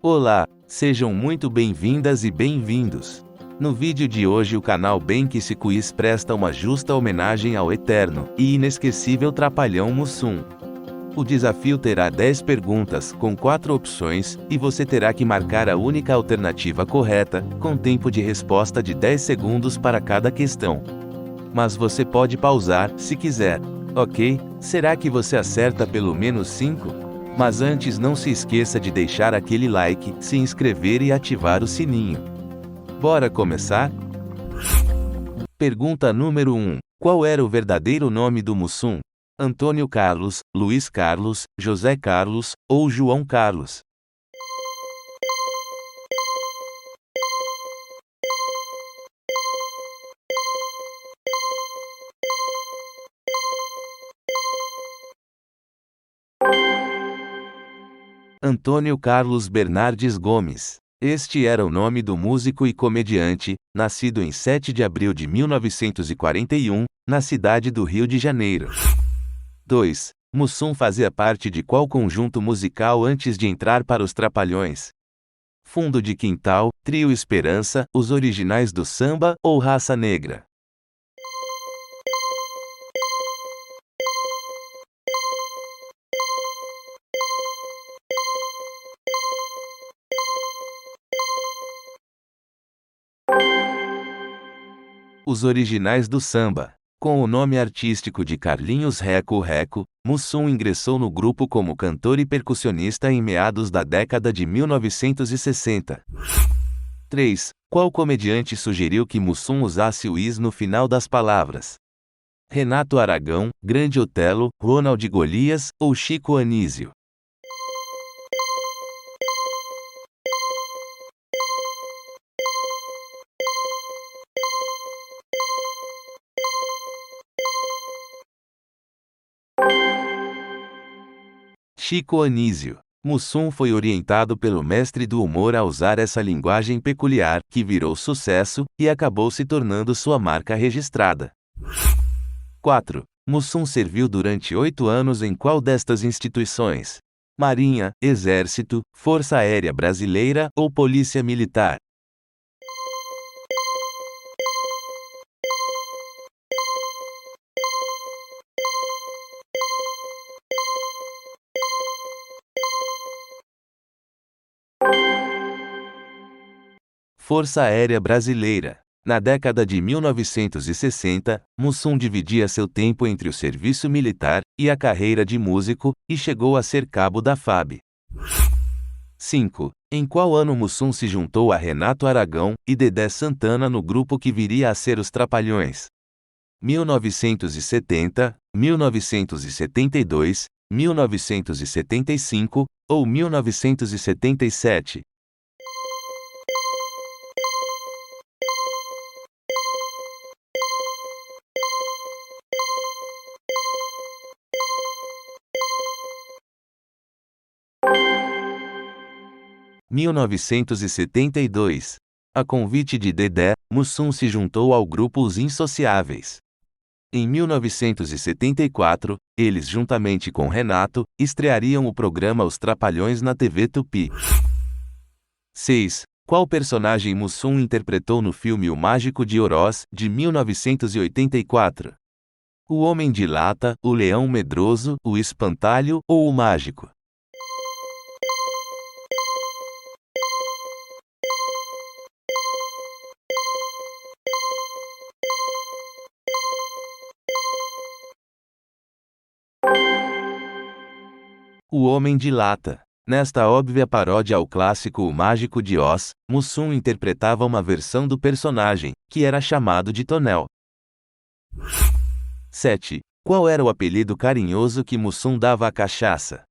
Olá, sejam muito bem-vindas e bem-vindos. No vídeo de hoje o canal Bem Que Se Quiz presta uma justa homenagem ao eterno e inesquecível Trapalhão Mussum. O desafio terá 10 perguntas, com 4 opções, e você terá que marcar a única alternativa correta, com tempo de resposta de 10 segundos para cada questão. Mas você pode pausar, se quiser. Ok? Será que você acerta pelo menos 5? Mas antes não se esqueça de deixar aquele like, se inscrever e ativar o sininho. Bora começar? Pergunta número 1. Qual era o verdadeiro nome do Mussum? Antônio Carlos, Luiz Carlos, José Carlos ou João Carlos? Antônio Carlos Bernardes Gomes. Este era o nome do músico e comediante, nascido em 7 de abril de 1941, na cidade do Rio de Janeiro. 2. Mussum fazia parte de qual conjunto musical antes de entrar para os Trapalhões? Fundo de Quintal, Trio Esperança, Os Originais do Samba ou Raça Negra? Os Originais do Samba. Com o nome artístico de Carlinhos Reco Reco, Mussum ingressou no grupo como cantor e percussionista em meados da década de 1960. 3. Qual comediante sugeriu que Mussum usasse o is no final das palavras? Renato Aragão, Grande Otelo, Ronald Golias ou Chico Anísio? Chico Anísio. Mussum foi orientado pelo mestre do humor a usar essa linguagem peculiar, que virou sucesso, e acabou se tornando sua marca registrada. 4. Mussum serviu durante 8 anos em qual destas instituições? Marinha, Exército, Força Aérea Brasileira ou Polícia Militar? Força Aérea Brasileira. Na década de 1960, Mussum dividia seu tempo entre o serviço militar e a carreira de músico, e chegou a ser cabo da FAB. 5. Em qual ano Mussum se juntou a Renato Aragão e Dedé Santana no grupo que viria a ser os Trapalhões? 1970, 1972, 1975 ou 1977? Em 1972. A convite de Dedé, Mussum se juntou ao grupo Os Insociáveis. Em 1974, eles juntamente com Renato, estreariam o programa Os Trapalhões na TV Tupi. 6. Qual personagem Mussum interpretou no filme O Mágico de Oroz, de 1984? O Homem de Lata, o Leão Medroso, o Espantalho ou o Mágico? O Homem de Lata. Nesta óbvia paródia ao clássico O Mágico de Oz, Mussum interpretava uma versão do personagem, que era chamado de Tonel. 7. Qual era o apelido carinhoso que Mussum dava à cachaça?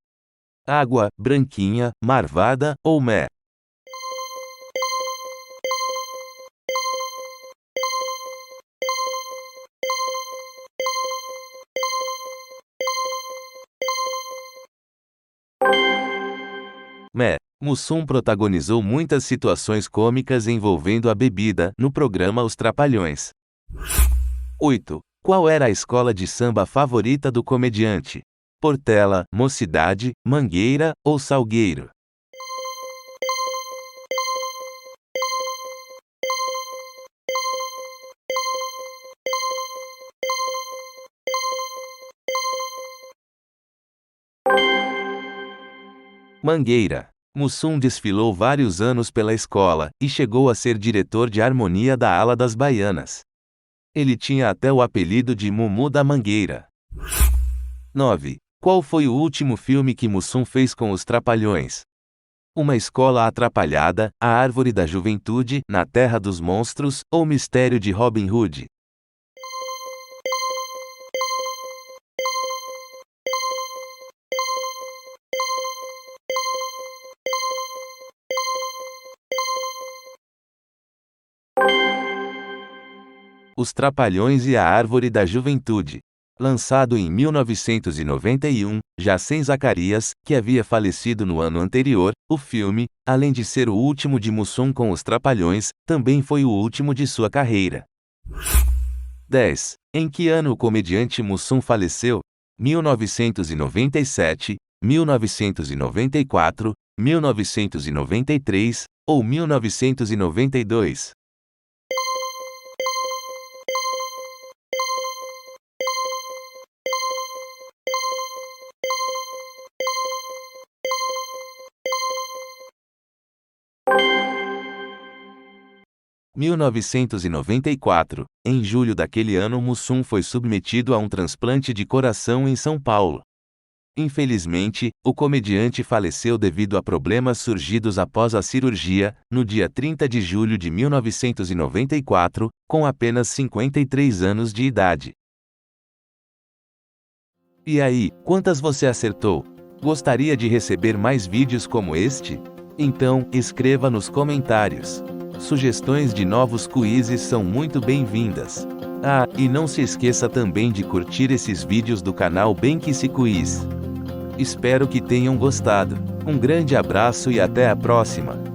Água, Branquinha, Marvada ou Mé? Mé. Mussum protagonizou muitas situações cômicas envolvendo a bebida no programa Os Trapalhões. 8. Qual era a escola de samba favorita do comediante? Portela, Mocidade, Mangueira ou Salgueiro? Mangueira. Mussum desfilou vários anos pela escola e chegou a ser diretor de harmonia da ala das baianas. Ele tinha até o apelido de Mumu da Mangueira. 9. Qual foi o último filme que Mussum fez com os Trapalhões? Uma Escola Atrapalhada, A Árvore da Juventude, Na Terra dos Monstros, ou Mistério de Robin Hood? Os Trapalhões e a Árvore da Juventude. Lançado em 1991, já sem Zacarias, que havia falecido no ano anterior, o filme, além de ser o último de Mussum com os Trapalhões, também foi o último de sua carreira. 10. Em que ano o comediante Mussum faleceu? 1997, 1994, 1993 ou 1992? Em 1994, em julho daquele ano, Mussum foi submetido a um transplante de coração em São Paulo. Infelizmente, o comediante faleceu devido a problemas surgidos após a cirurgia, no dia 30 de julho de 1994, com apenas 53 anos de idade. E aí, quantas você acertou? Gostaria de receber mais vídeos como este? Então, escreva nos comentários. Sugestões de novos quizzes são muito bem-vindas. Ah, e não se esqueça também de curtir esses vídeos do canal Bem Que Se Quiz. Espero que tenham gostado. Um grande abraço e até a próxima!